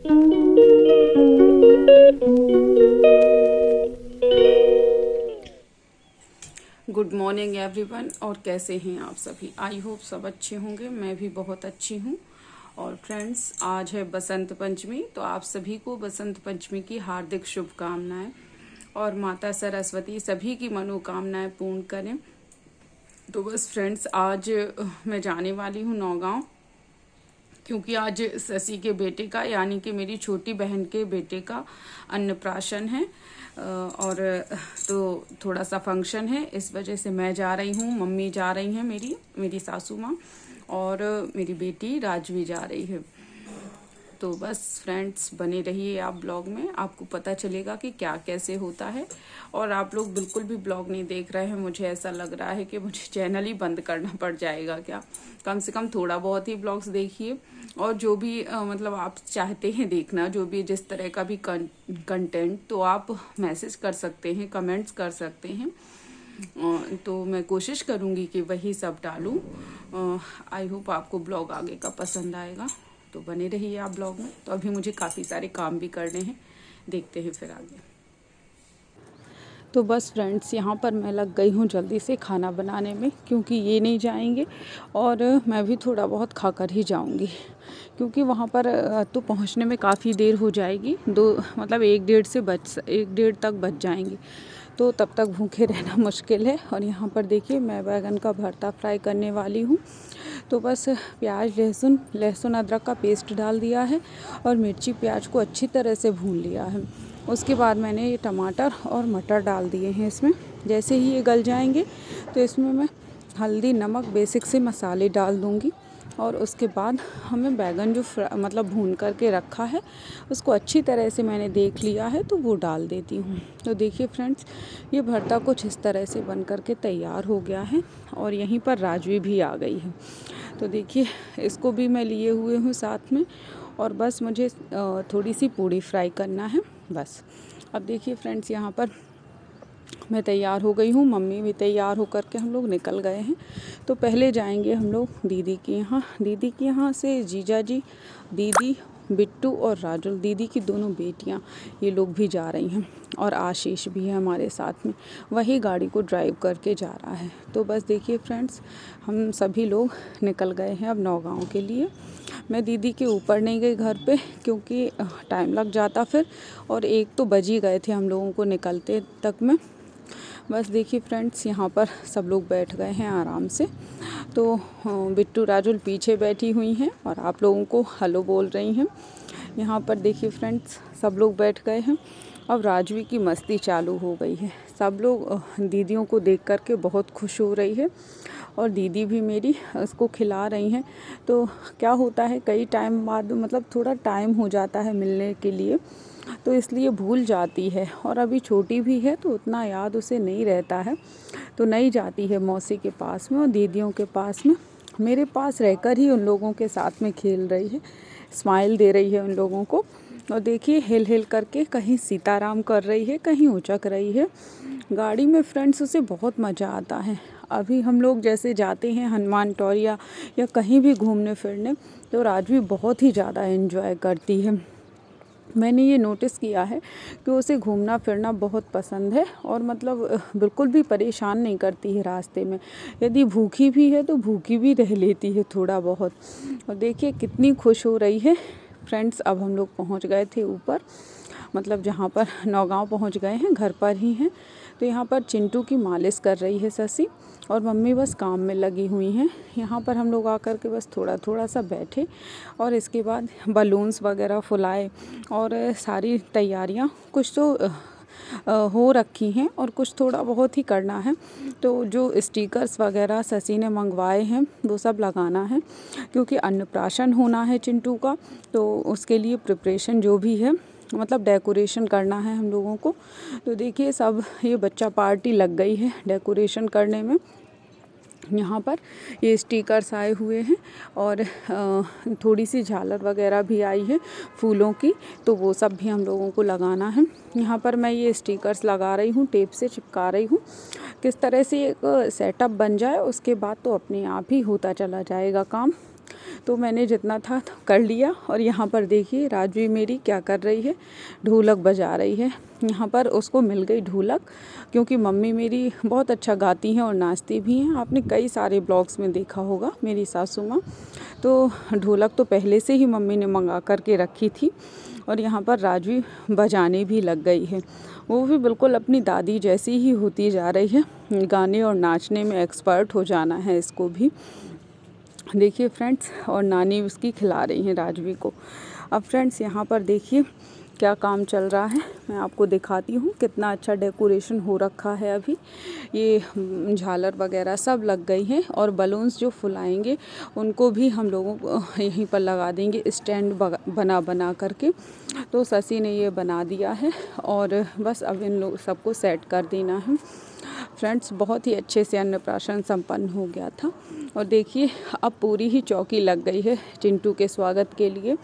Good morning everyone. और कैसे हैं आप सभी? आई होप सब अच्छे होंगे। मैं भी बहुत अच्छी हूँ। और फ्रेंड्स, आज है बसंत पंचमी, तो आप सभी को बसंत पंचमी की हार्दिक शुभकामनाएं और माता सरस्वती सभी की मनोकामनाएं पूर्ण करें। तो बस फ्रेंड्स, आज मैं जाने वाली हूँ नौगांव, क्योंकि आज शशि के बेटे का, यानी कि मेरी छोटी बहन के बेटे का अन्नप्राशन है। और तो थोड़ा सा फंक्शन है, इस वजह से मैं जा रही हूँ, मम्मी जा रही हैं, मेरी सासू माँ, और मेरी बेटी राजवी जा रही है। तो बस फ्रेंड्स, बने रहिए आप ब्लॉग में, आपको पता चलेगा कि क्या कैसे होता है। और आप लोग बिल्कुल भी ब्लॉग नहीं देख रहे हैं, मुझे ऐसा लग रहा है कि मुझे चैनल ही बंद करना पड़ जाएगा क्या। कम से कम थोड़ा बहुत ही ब्लॉग्स देखिए, और जो भी मतलब आप चाहते हैं देखना, जो भी जिस तरह का भी कंटेंट, तो आप मैसेज कर सकते हैं, कमेंट्स कर सकते हैं। तो मैं कोशिश करूँगी कि वही सब डालूँ। आई होप आपको ब्लॉग आगे का पसंद आएगा, तो बने रहिए आप ब्लॉग में। तो अभी मुझे काफ़ी सारे काम भी करने हैं, देखते हैं फिर आगे। तो बस फ्रेंड्स, यहाँ पर मैं लग गई हूँ जल्दी से खाना बनाने में, क्योंकि ये नहीं जाएंगे और मैं भी थोड़ा बहुत खाकर ही जाऊँगी, क्योंकि वहाँ पर तो पहुँचने में काफ़ी देर हो जाएगी। मतलब 1 डेढ़ तक बच जाएंगी, तो तब तक भूखे रहना मुश्किल है। और यहाँ पर देखिए, मैं बैगन का भरता फ्राई करने वाली हूँ। तो बस प्याज, लहसुन अदरक का पेस्ट डाल दिया है और मिर्ची प्याज को अच्छी तरह से भून लिया है। उसके बाद मैंने ये टमाटर और मटर डाल दिए हैं इसमें। जैसे ही ये गल जाएंगे तो इसमें मैं हल्दी, नमक, बेसिक से मसाले डाल दूँगी। और उसके बाद हमें बैगन जो मतलब भून करके रखा है, उसको अच्छी तरह से मैंने देख लिया है, तो वो डाल देती हूँ। तो देखिए फ्रेंड्स, ये भरता कुछ इस तरह से बन करके तैयार हो गया है। और यहीं पर राजवी भी आ गई है। तो देखिए, इसको भी मैं लिए हुए हूँ साथ में। और बस मुझे थोड़ी सी पूड़ी फ्राई करना है बस। अब देखिए फ्रेंड्स, यहाँ पर मैं तैयार हो गई हूँ, मम्मी भी तैयार हो कर के हम लोग निकल गए हैं। तो पहले जाएंगे हम लोग दीदी के यहाँ। दीदी के यहाँ से जीजा जी, दीदी, बिट्टू और राजुल, दीदी की दोनों बेटियाँ, ये लोग भी जा रही हैं। और आशीष भी है हमारे साथ में, वही गाड़ी को ड्राइव करके जा रहा है। तो बस देखिए फ्रेंड्स, हम सभी लोग निकल गए हैं अब नौगांव के लिए। मैं दीदी के ऊपर नहीं गई घर पे, क्योंकि टाइम लग जाता फिर, और 1 तो बज ही गए थे हम लोगों को निकलते तक में। बस देखिए फ्रेंड्स, यहाँ पर सब लोग बैठ गए हैं आराम से। तो बिट्टू, राजुल पीछे बैठी हुई हैं और आप लोगों को हेलो बोल रही हैं। यहाँ पर देखिए फ्रेंड्स, सब लोग बैठ गए हैं। अब राजवी की मस्ती चालू हो गई है। सब लोग दीदियों को देख कर के बहुत खुश हो रही है, और दीदी भी मेरी उसको खिला रही हैं। तो क्या होता है, कई टाइम बाद मतलब थोड़ा टाइम हो जाता है मिलने के लिए, तो इसलिए भूल जाती है। और अभी छोटी भी है, तो उतना याद उसे नहीं रहता है, तो नहीं जाती है मौसी के पास में और दीदियों के पास में। मेरे पास रहकर ही उन लोगों के साथ में खेल रही है, स्माइल दे रही है उन लोगों को। और देखिए, हिल हिल करके कहीं सीताराम कर रही है, कहीं उचक रही है। गाड़ी में फ्रेंड्स उसे बहुत मज़ा आता है। अभी हम लोग जैसे जाते हैं हनुमान टॉरिया या कहीं भी घूमने फिरने, तो राजवी बहुत ही ज़्यादा एंजॉय करती है। मैंने ये नोटिस किया है कि उसे घूमना फिरना बहुत पसंद है, और मतलब बिल्कुल भी परेशान नहीं करती है रास्ते में। यदि भूखी भी है तो भूखी भी रह लेती है थोड़ा बहुत। और देखिए कितनी खुश हो रही है। फ्रेंड्स, अब हम लोग पहुंच गए थे ऊपर, मतलब जहाँ पर नौगांव पहुंच गए हैं, घर पर ही हैं। तो यहाँ पर चिंटू की मालिश कर रही है शशि, और मम्मी बस काम में लगी हुई हैं। यहाँ पर हम लोग आकर के बस थोड़ा थोड़ा सा बैठे, और इसके बाद बलून्स वगैरह फुलाए, और सारी तैयारियाँ कुछ तो हो रखी हैं, और कुछ थोड़ा बहुत ही करना है। तो जो स्टिकर्स वगैरह शशि ने मंगवाए हैं, वो सब लगाना है, क्योंकि अन्नप्राशन होना है चिंटू का। तो उसके लिए प्रिपरेशन जो भी है, मतलब डेकोरेशन करना है हम लोगों को। तो देखिए, सब ये बच्चा पार्टी लग गई है डेकोरेशन करने में। यहाँ पर ये स्टिकर्स आए हुए हैं, और थोड़ी सी झालर वगैरह भी आई है फूलों की, तो वो सब भी हम लोगों को लगाना है। यहाँ पर मैं ये स्टिकर्स लगा रही हूँ, टेप से चिपका रही हूँ। किस तरह से एक सेटअप बन जाए, उसके बाद तो अपने आप ही होता चला जाएगा काम। तो मैंने जितना था कर लिया। और यहाँ पर देखिए राजवी मेरी क्या कर रही है, ढोलक बजा रही है। यहाँ पर उसको मिल गई ढोलक, क्योंकि मम्मी मेरी बहुत अच्छा गाती हैं और नाचती भी हैं। आपने कई सारे ब्लॉग्स में देखा होगा मेरी सासू माँ। तो ढोलक तो पहले से ही मम्मी ने मंगा कर के रखी थी और यहाँ पर राजवी बजाने भी लग गई है। वो भी बिल्कुल अपनी दादी जैसी ही होती जा रही है। गाने और नाचने में एक्सपर्ट हो जाना है इसको भी। देखिए फ्रेंड्स, और नानी उसकी खिला रही हैं राजवी को। अब फ्रेंड्स यहाँ पर देखिए क्या काम चल रहा है, मैं आपको दिखाती हूँ। कितना अच्छा डेकोरेशन हो रखा है। अभी ये झालर वगैरह सब लग गई हैं और बलून्स जो फुलाएंगे उनको भी हम लोगों को यहीं पर लगा देंगे, स्टैंड बना करके। तो ससी ने ये बना दिया है और बस अब इन लोग सबको सेट कर देना है। फ्रेंड्स बहुत ही अच्छे से अन्नप्राशन संपन्न हो गया था। और देखिए अब पूरी ही चौकी लग गई है चिंटू के स्वागत के लिए।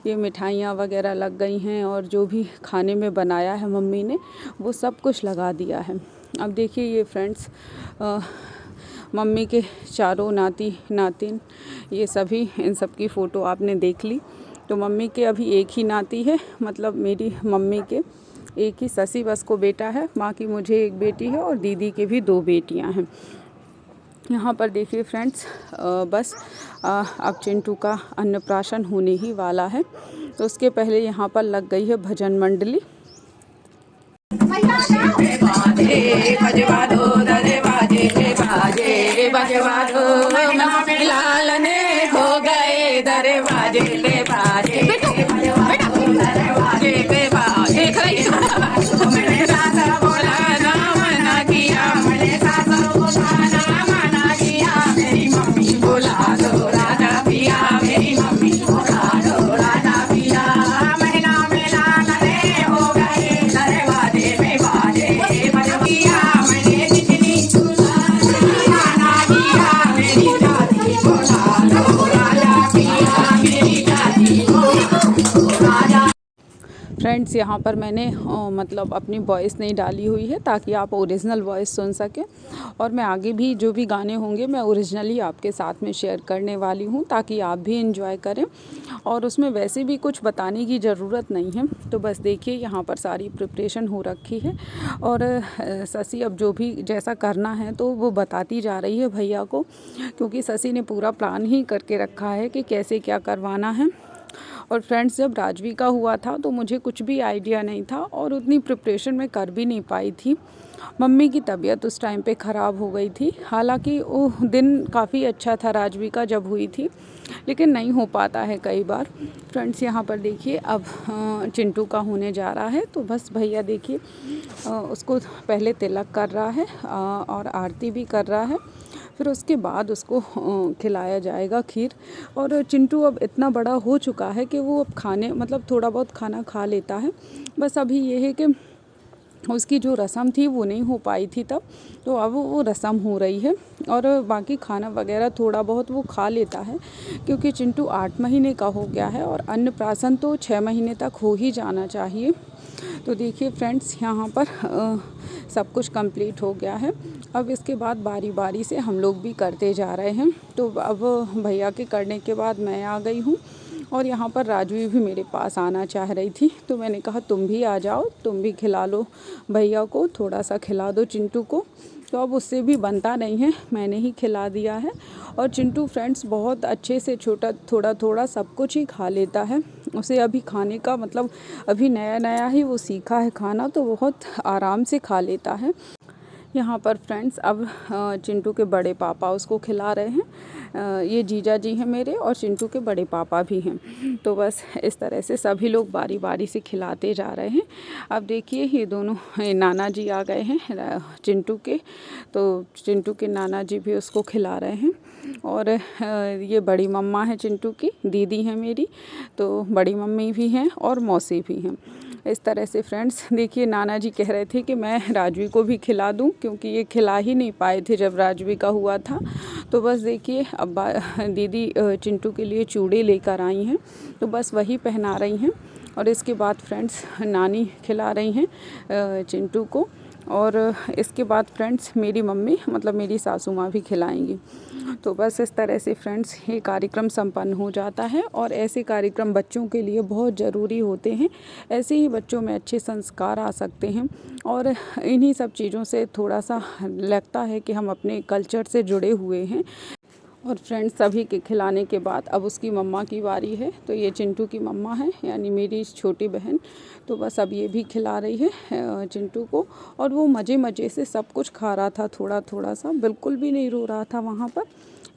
ये मिठाइयाँ वगैरह लग गई हैं और जो भी खाने में बनाया है मम्मी ने वो सब कुछ लगा दिया है। अब देखिए ये फ्रेंड्स मम्मी के चारों नाती नातिन ये सभी, इन सब की फ़ोटो आपने देख ली। तो मम्मी के अभी एक ही नाती है, मतलब मेरी मम्मी के एक ही ससी बस को बेटा है। माँ की मुझे एक बेटी है और दीदी के भी 2 बेटियाँ हैं। यहाँ पर देखिए फ्रेंड्स बस अब चिंटू का अन्नप्राशन होने ही वाला है। तो उसके पहले यहाँ पर लग गई है भजन मंडली। हो गए दरवाजे ले बाजे फ्रेंड्स यहाँ पर मैंने मतलब अपनी वॉइस नहीं डाली हुई है ताकि आप ओरिजिनल वॉइस सुन सकें। और मैं आगे भी जो भी गाने होंगे मैं ओरिजिनली आपके साथ में शेयर करने वाली हूँ ताकि आप भी एंजॉय करें। और उसमें वैसे भी कुछ बताने की ज़रूरत नहीं है। तो बस देखिए यहाँ पर सारी प्रिपरेशन हो रखी है और ससी अब जो भी जैसा करना है तो वो बताती जा रही है भैया को, क्योंकि ससी ने पूरा प्लान ही करके रखा है कि कैसे क्या करवाना है। और फ्रेंड्स जब राजवी का हुआ था तो मुझे कुछ भी आइडिया नहीं था और उतनी प्रिपरेशन मैं कर भी नहीं पाई थी। मम्मी की तबीयत उस टाइम पे ख़राब हो गई थी। हालांकि वो दिन काफ़ी अच्छा था राजवी का जब हुई थी, लेकिन नहीं हो पाता है कई बार। फ्रेंड्स यहाँ पर देखिए अब चिंटू का होने जा रहा है। तो बस भैया देखिए उसको पहले तिलक कर रहा है और आरती भी कर रहा है। फिर उसके बाद उसको खिलाया जाएगा खीर। और चिंटू अब इतना बड़ा हो चुका है कि वो अब खाने मतलब थोड़ा बहुत खाना खा लेता है। बस अभी ये है कि उसकी जो रस्म थी वो नहीं हो पाई थी तब, तो अब वो रस्म हो रही है। और बाकी खाना वगैरह थोड़ा बहुत वो खा लेता है, क्योंकि चिंटू 8 महीने का हो गया है और अन्नप्राशन तो 6 महीने तक हो ही जाना चाहिए। तो देखिए फ्रेंड्स यहाँ पर सब कुछ कंप्लीट हो गया है। अब इसके बाद बारी बारी से हम लोग भी करते जा रहे हैं। तो अब भैया के करने के बाद मैं आ गई हूँ और यहाँ पर राजवी भी मेरे पास आना चाह रही थी। तो मैंने कहा तुम भी आ जाओ, तुम भी खिला लो भैया को, थोड़ा सा खिला दो चिंटू को। तो अब उससे भी बनता नहीं है, मैंने ही खिला दिया है। और चिंटू फ्रेंड्स बहुत अच्छे से छोटा थोड़ा थोड़ा सब कुछ ही खा लेता है। उसे अभी खाने का मतलब अभी नया नया ही वो सीखा है खाना, तो बहुत आराम से खा लेता है। यहाँ पर फ्रेंड्स अब चिंटू के बड़े पापा उसको खिला रहे हैं। ये जीजा जी हैं मेरे और चिंटू के बड़े पापा भी हैं। तो बस इस तरह से सभी लोग बारी बारी से खिलाते जा रहे हैं। अब देखिए ये दोनों नाना जी आ गए हैं चिंटू के, तो चिंटू के नाना जी भी उसको खिला रहे हैं। और ये बड़ी मम्मा है चिंटू की, दीदी है मेरी, तो बड़ी मम्मी भी हैं और मौसी भी हैं। इस तरह से फ्रेंड्स देखिए नाना जी कह रहे थे कि मैं राजवी को भी खिला दूं, क्योंकि ये खिला ही नहीं पाए थे जब राजवी का हुआ था। तो बस देखिए अब दीदी चिंटू के लिए चूड़े लेकर आई हैं, तो बस वही पहना रही हैं। और इसके बाद फ्रेंड्स नानी खिला रही हैं चिंटू को। और इसके बाद फ्रेंड्स मेरी मम्मी मतलब मेरी सासू माँ भी खिलाएंगी। तो बस इस तरह से फ्रेंड्स ये कार्यक्रम संपन्न हो जाता है। और ऐसे कार्यक्रम बच्चों के लिए बहुत ज़रूरी होते हैं, ऐसे ही बच्चों में अच्छे संस्कार आ सकते हैं। और इन्हीं सब चीज़ों से थोड़ा सा लगता है कि हम अपने कल्चर से जुड़े हुए हैं। और फ्रेंड्स सभी के खिलाने के बाद अब उसकी मम्मा की बारी है। तो ये चिंटू की मम्मा है, यानी मेरी छोटी बहन। तो बस अब ये भी खिला रही है चिंटू को। और वो मज़े मज़े से सब कुछ खा रहा था, थोड़ा थोड़ा सा, बिल्कुल भी नहीं रो रहा था वहाँ पर।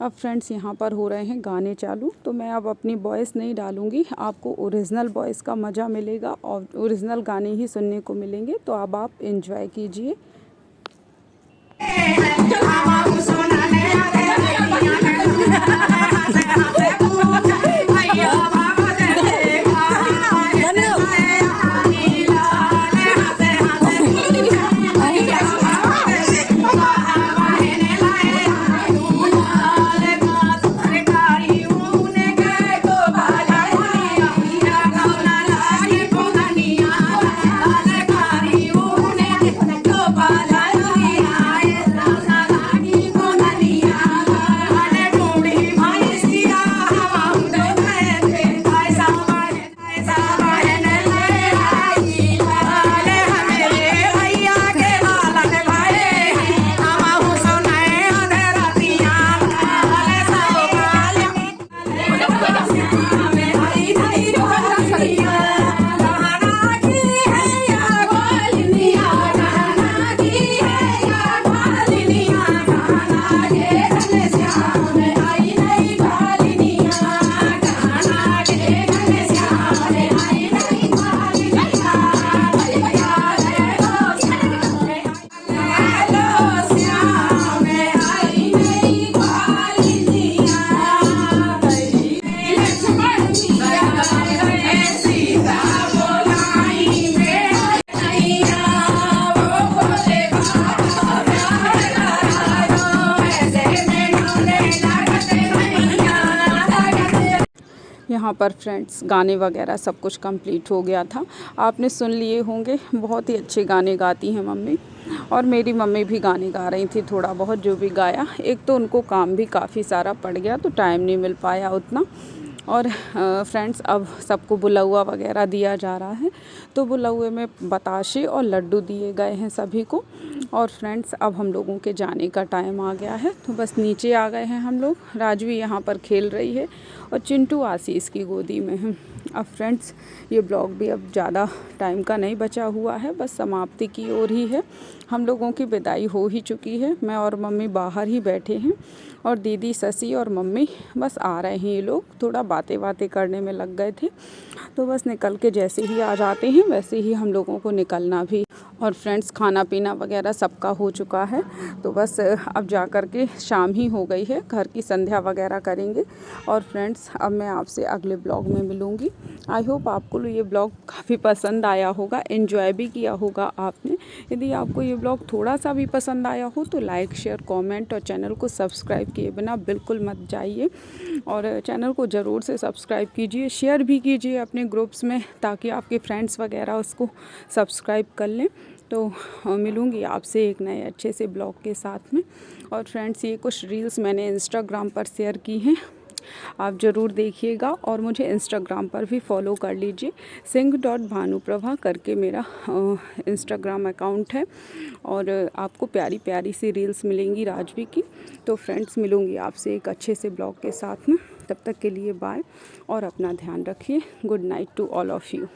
अब फ्रेंड्स यहाँ पर हो रहे हैं गाने चालू। तो मैं अब अपनी वॉइस नहीं डालूँगी, आपको ओरिजिनल वॉइस का मज़ा मिलेगा और ओरिजिनल गाने ही सुनने को मिलेंगे। तो अब आप एंजॉय कीजिए। यहाँ पर फ्रेंड्स गाने वगैरह सब कुछ कंप्लीट हो गया था। आपने सुन लिए होंगे, बहुत ही अच्छे गाने गाती हैं मम्मी। और मेरी मम्मी भी गाने गा रही थी, थोड़ा बहुत जो भी गाया। एक तो उनको काम भी काफ़ी सारा पड़ गया तो टाइम नहीं मिल पाया उतना। और फ्रेंड्स अब सबको बुलौआ वगैरह दिया जा रहा है। तो बुलौए में बताशे और लड्डू दिए गए हैं सभी को। और फ्रेंड्स अब हम लोगों के जाने का टाइम आ गया है। तो बस नीचे आ गए हैं हम लोग। राजवी यहाँ पर खेल रही है और चिंटू आशीष की गोदी में है। अब फ्रेंड्स ये ब्लॉग भी अब ज़्यादा टाइम का नहीं बचा हुआ है, बस समाप्ति की ओर ही है। हम लोगों की विदाई हो ही चुकी है। मैं और मम्मी बाहर ही बैठे हैं और दीदी, ससी और मम्मी बस आ रहे हैं। ये लोग थोड़ा बातें करने में लग गए थे। तो बस निकल के जैसे ही आ जाते हैं वैसे ही हम लोगों को निकलना भी। और फ्रेंड्स खाना पीना वगैरह सबका हो चुका है। तो बस अब जा कर के शाम ही हो गई है, घर की संध्या वगैरह करेंगे। और फ्रेंड्स अब मैं आपसे अगले ब्लॉग में मिलूँगी। आई होप आपको ये ब्लॉग काफ़ी पसंद आया होगा, एंजॉय भी किया होगा आपने। यदि आपको ये ब्लॉग थोड़ा सा भी पसंद आया हो तो लाइक, शेयर, कमेंट और चैनल को सब्सक्राइब किए बिना बिल्कुल मत जाइए। और चैनल को ज़रूर से सब्सक्राइब कीजिए, शेयर भी कीजिए अपने ग्रुप्स में, ताकि आपके फ्रेंड्स वगैरह उसको सब्सक्राइब कर लें। तो मिलूँगी आपसे एक नए अच्छे से ब्लॉग के साथ में। और फ्रेंड्स ये कुछ रील्स मैंने इंस्टाग्राम पर शेयर की हैं, आप ज़रूर देखिएगा। और मुझे इंस्टाग्राम पर भी फॉलो कर लीजिए, सिंह.भानुप्रभा करके मेरा इंस्टाग्राम अकाउंट है। और आपको प्यारी प्यारी सी रील्स मिलेंगी राजवी की। तो फ्रेंड्स मिलूँगी आपसे एक अच्छे से ब्लॉग के साथ में। तब तक के लिए बाय और अपना ध्यान रखिए। Good night to all of you.